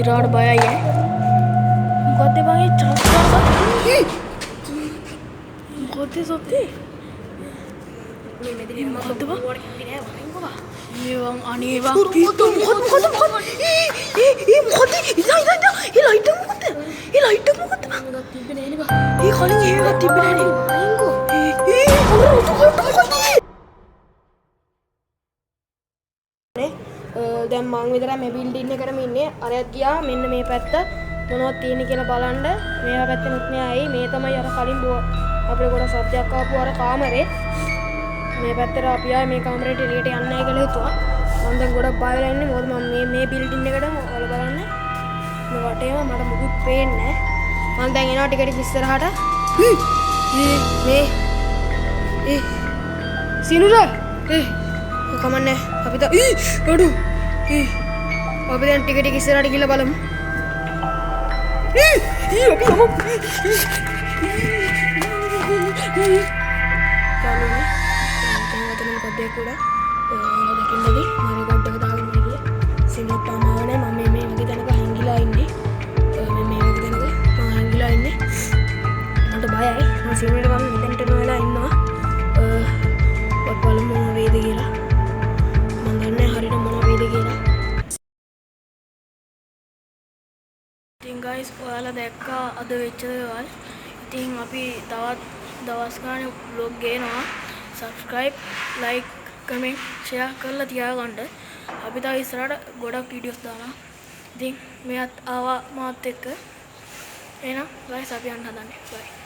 ඉස්සරහට බයයි ඈ. මොකද්ද බං ඒ මොකද්ද සොත්තේ? මේ මෙදිනේ මොකද්ද බං? ඕඩ කැපි නෑ වහින්කෝ බං. ඒ වං අනේ වං මොකද්ද මොකද්ද මොකද්ද? ඉලා ඒ ලයිට් එක මොකද්ද? ඒ ලයිට් එක මොකද්ද බං? එකක් තිබ්බේ නෑනේ බං. ඒ කලින් එකක් තිබ්බේ නෑනේ. වහින්කෝ. දැන් මං විතරයි මේ බිල්ඩින් එකටම ඉන්නේ. අරයත් ගියා මෙන්න මේ පැත්ත මොනවද තියෙන්නේ කියලා බලන්න. මේවා පැත්තෙනුත් නෑ. ඇයි මේ තමයි අර කලින් අපිට ගොඩක් සද්දයක් ආපු අර කාමරේ. මේ පැත්තට අපි ආයේ මේ කාමරේට එළියට යන්නේ නැහැ කියලා හිතුවා. මම දැන් ගොඩක් බය වෙලා ඉන්නේ. මොකද මම මේ බිල්ඩින් එකටම ඔයාලා බලන්න. මේ වටේම මට මුකුත් පේන්නේ නැහැ. මම දැන් එනවා ටික ටික ඉස්සරහට. මේ සිනුරා කමන්නේ අපි තා අඩු අපි දැන් ටික ටික ඉස්සරහට ගිහලා බලමු අපි යමු යාළුවනේ දැන් මොකද දෙකුඩ දකින්නදී මම රෙකෝඩ් එක දාගෙන ඉන්නේ සිනුත් තාමනේ මම මේ වගේ තැනක හැංගිලා ඉන්නේ මේ වගේ තැනක මම හැංගිලා ඉන්නේ මට බයයි මම සිනුට ගම මෙතනට නොයලා ඉන්නවා බලමු මොන වේද කියලා ඉතින් guys ඔයාලා දැක්කා අද වෙච්ච දේවල්. ඉතින් අපි තවත් දවස් ගානේ vlog ගේනවා. subscribe, like, comment, share කරලා තියාගන්න. අපි තව ඉස්සරහට ගොඩක් වීඩියෝස් දානවා. ඉතින් මෙයාත් ආවා මාත් එක්ක. එහෙනම් guys අපි යන්න හදන්නේ. bye.